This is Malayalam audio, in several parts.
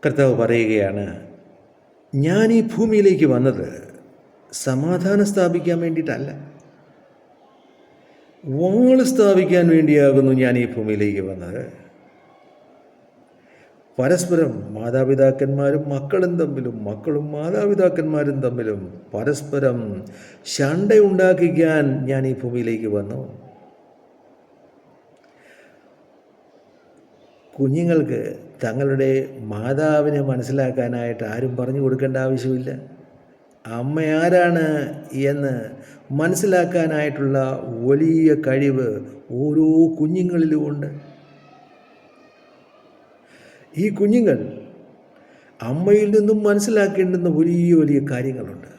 കർത്താവ് പറയുകയാണ്, ഞാൻ ഈ ഭൂമിയിലേക്ക് വന്നത് സമാധാനം സ്ഥാപിക്കാൻ വേണ്ടിയിട്ടല്ല, വാള് സ്ഥാപിക്കാൻ വേണ്ടിയാകുന്നു ഞാൻ ഈ ഭൂമിയിലേക്ക് വന്നത്. പരസ്പരം മാതാപിതാക്കന്മാരും മക്കളും തമ്മിലും, മക്കളും മാതാപിതാക്കന്മാരും തമ്മിലും പരസ്പരം ശണ്ടയുണ്ടാക്കിക്കാൻ ഞാൻ ഈ ഭൂമിയിലേക്ക് വന്നു. കുഞ്ഞുങ്ങൾക്ക് തങ്ങളുടെ മാതാവിനെ മനസ്സിലാക്കാനായിട്ട് ആരും പറഞ്ഞു കൊടുക്കേണ്ട ആവശ്യമില്ല. അമ്മ ആരാണ് എന്ന് മനസ്സിലാക്കാനായിട്ടുള്ള വലിയ കഴിവ് ഓരോ കുഞ്ഞുങ്ങളിലുമുണ്ട്. ഈ കുഞ്ഞുങ്ങൾ അമ്മയിൽ നിന്നും മനസ്സിലാക്കേണ്ടുന്ന വലിയ വലിയ കാര്യങ്ങളുണ്ട്.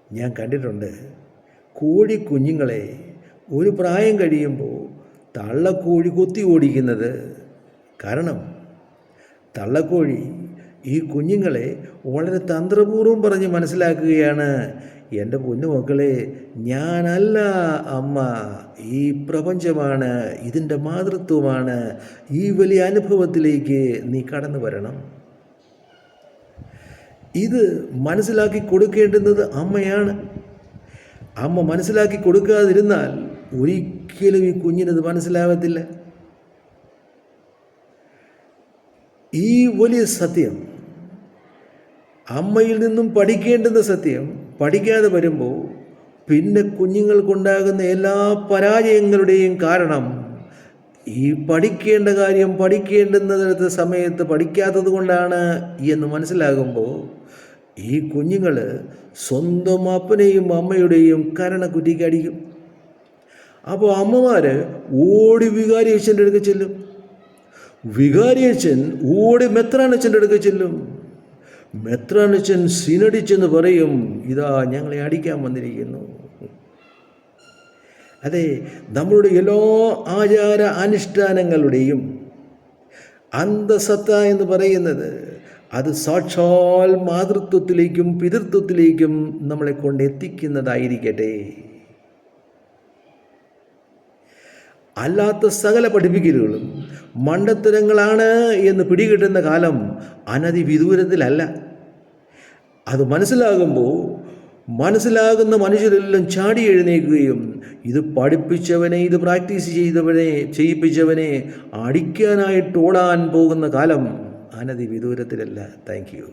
ഞാൻ കണ്ടിട്ടുണ്ട്, കോഴിക്കുഞ്ഞുങ്ങളെ ഒരു പ്രായം കഴിയുമ്പോൾ തള്ളക്കോഴി കൊത്തി ഓടിക്കുന്നത്. കാരണം തള്ളക്കോഴി ഈ കുഞ്ഞുങ്ങളെ വളരെ തന്ത്രപൂർവ്വം പറഞ്ഞ് മനസ്സിലാക്കുകയാണ്, എൻ്റെ പൊന്നുമക്കളെ, ഞാനല്ല അമ്മ, ഈ പ്രപഞ്ചമാണ്, ഇതിൻ്റെ മാതൃത്വമാണ്, ഈ വലിയ അനുഭവത്തിലേക്ക് നീ കടന്നു വരണം. ഇത് മനസ്സിലാക്കി കൊടുക്കേണ്ടുന്നത് അമ്മയാണ്. അമ്മ മനസ്സിലാക്കി കൊടുക്കാതിരുന്നാൽ ഒരിക്കലും ഈ കുഞ്ഞിനത് മനസ്സിലാകത്തില്ല. ഈ വലിയ സത്യം, അമ്മയിൽ നിന്നും പഠിക്കേണ്ടുന്ന സത്യം പഠിക്കാതെ വരുമ്പോൾ പിന്നെ കുഞ്ഞുങ്ങൾക്കുണ്ടാകുന്ന എല്ലാ പരാജയങ്ങളുടെയും കാരണം ഈ പഠിക്കേണ്ട കാര്യം പഠിക്കേണ്ടുന്ന സമയത്ത് പഠിക്കാത്തത് കൊണ്ടാണ് എന്ന് മനസ്സിലാകുമ്പോൾ ഈ കുഞ്ഞുങ്ങൾ സ്വന്തം അപ്പനെയും അമ്മയുടെയും കരണക്കുറ്റിക്ക് അടിക്കും. അപ്പോൾ അമ്മമാർ ഓടി വികാരിയച്ഛൻ്റെ അടുക്ക് ചെല്ലും, വികാരിയച്ഛൻ ഓടി മെത്രാനച്ഛൻ്റെ അടുക്ക് ചെല്ലും. മെത്രാനച്ഛൻ സിനഡിച്ചെന്ന് പറയും, ഇതാ ഞങ്ങളെ അടിക്കാൻ വന്നിരിക്കുന്നു. അതെ, നമ്മളുടെ എല്ലാ ആചാര അനുഷ്ഠാനങ്ങളുടെയും അന്തസത്ത എന്ന് പറയുന്നത് അത് സാക്ഷാൽ മാതൃത്വത്തിലേക്കും പിതൃത്വത്തിലേക്കും നമ്മളെ കൊണ്ടെത്തിക്കുന്നതായിരിക്കട്ടെ. അല്ലാത്ത സകല പഠിപ്പിക്കലുകളും മണ്ടത്തരങ്ങളാണ് എന്ന് പിടികിട്ടുന്ന കാലം അനധിവിദൂരത്തിലല്ല. അത് മനസ്സിലാകുന്ന മനുഷ്യരെല്ലാം ചാടി എഴുന്നേൽക്കുകയും ഇത് പഠിപ്പിച്ചവനെ, ഇത് പ്രാക്ടീസ് ചെയ്യിപ്പിച്ചവനെ അടിക്കാനായിട്ട് ഓടാൻ പോകുന്ന കാലം അനധിവിദൂരത്തിലല്ല. Thank you.